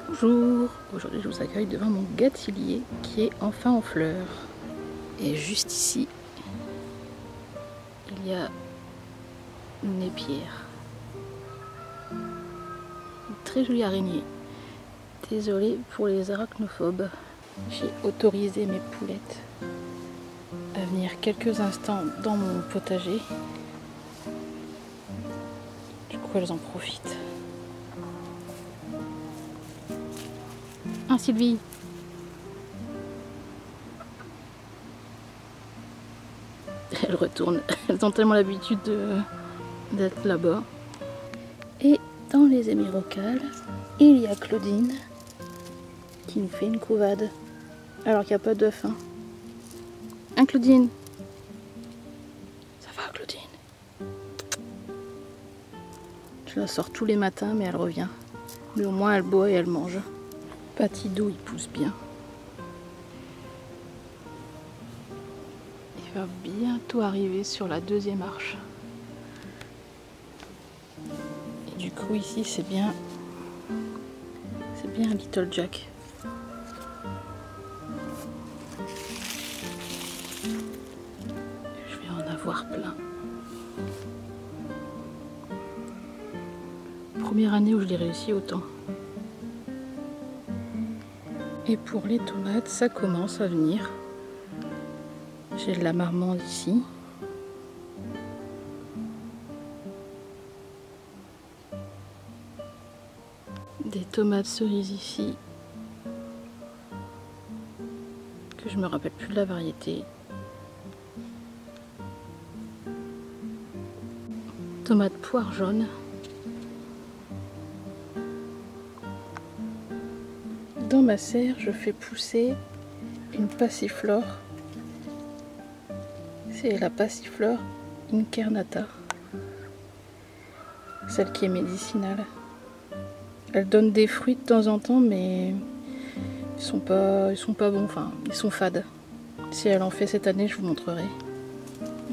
Bonjour, aujourd'hui je vous accueille devant mon gâtillier qui est enfin en fleurs. Et juste ici, il y a une épière. Une très jolie araignée. Désolée pour les arachnophobes. J'ai autorisé mes poulettes à venir quelques instants dans mon potager. Du coup elles en profitent. Ah Sylvie! Elles retournent, elles ont tellement l'habitude d'être là-bas. Et dans les hémérocales, il y a Claudine qui nous fait une couvade. Alors qu'il n'y a pas d'œuf. Hein Claudine? Ça va Claudine? Je la sors tous les matins mais elle revient. Mais au moins elle boit et elle mange. Patidou il pousse bien. Il va bientôt arriver sur la deuxième arche. Et du coup ici c'est bien un Little Jack. Je vais en avoir plein. Première année où je l'ai réussi autant. Et pour les tomates, ça commence à venir. J'ai de la marmande ici. Des tomates cerises ici. Que je me rappelle plus de la variété. Tomates poire jaune. Dans ma serre, je fais pousser une passiflore. C'est la passiflore incarnata. Celle qui est médicinale. Elle donne des fruits de temps en temps, mais ils sont pas bons, enfin, ils sont fades. Si elle en fait cette année, je vous montrerai.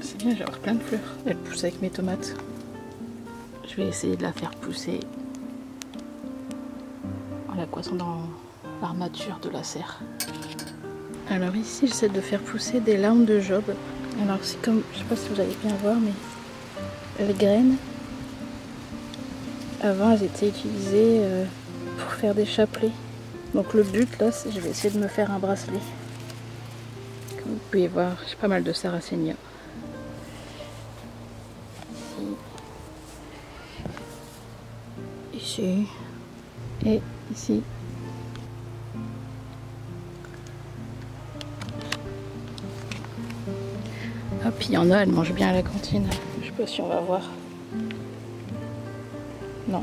C'est bien, je vais avoir plein de fleurs. Elle pousse avec mes tomates. Je vais essayer de la faire pousser en la coiffant dans l'armature de la serre. Alors ici, j'essaie de faire pousser des larmes de Job. Alors c'est comme, je sais pas si vous allez bien voir, mais les graines, avant elles étaient utilisées pour faire des chapelets. Donc le but là, c'est je vais essayer de me faire un bracelet. Comme vous pouvez voir, j'ai pas mal de sarracenia. Ici et ici. Ah, puis il y en a, elle mange bien à la cantine. Je sais pas si on va voir. Non.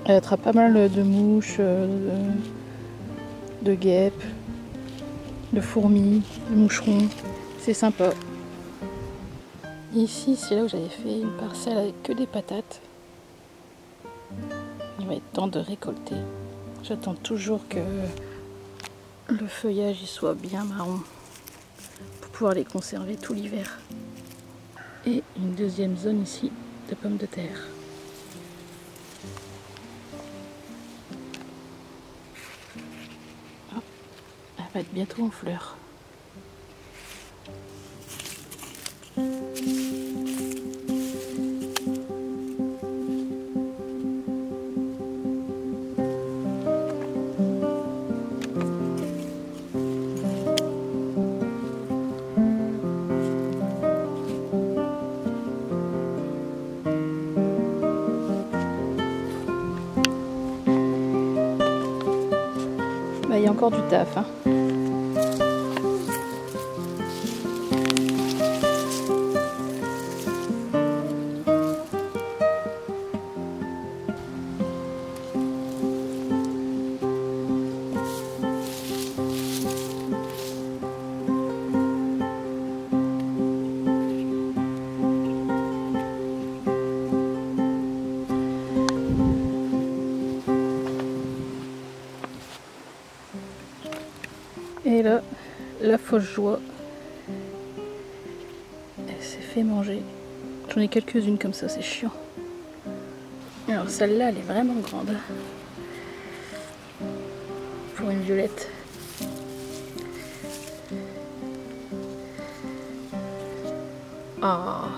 Elle attrape pas mal de mouches, de guêpes, de fourmis, de moucherons. C'est sympa. Ici, c'est là où j'avais fait une parcelle avec que des patates. Il va être temps de récolter. J'attends toujours que le feuillage y soit bien marron pour pouvoir les conserver tout l'hiver. Et une deuxième zone ici de pommes de terre. Oh, elle va être bientôt en fleurs. Il y a encore du taf. Hein. Et là, la fausse joie, elle s'est fait manger. J'en ai quelques-unes comme ça, c'est chiant. Alors celle-là, elle est vraiment grande. Pour une violette. Ah.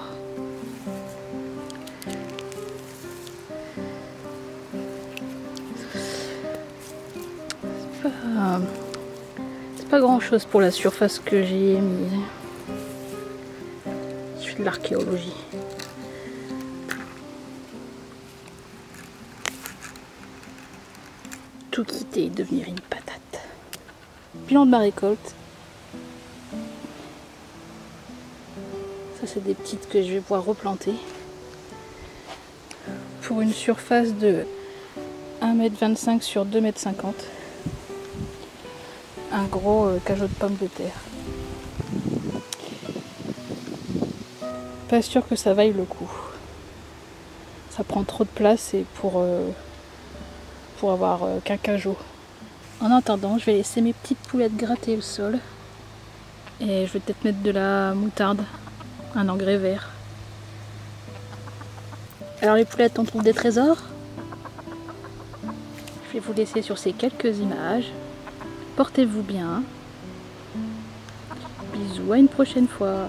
C'est pas grand chose pour la surface que j'ai mise. Je fais de l'archéologie. Tout quitter et devenir une patate. Bilan de ma récolte. Ça c'est des petites que je vais pouvoir replanter. Pour une surface de 1,25 m sur 2,50 m. Un gros cajot de pommes de terre. Pas sûr que ça vaille le coup. Ça prend trop de place et pour avoir qu'un cajot. En attendant, je vais laisser mes petites poulettes gratter le sol. Et je vais peut-être mettre de la moutarde, un engrais vert. Alors les poulettes, on trouve des trésors. Je vais vous laisser sur ces quelques images. Portez-vous bien. Bisous, à une prochaine fois.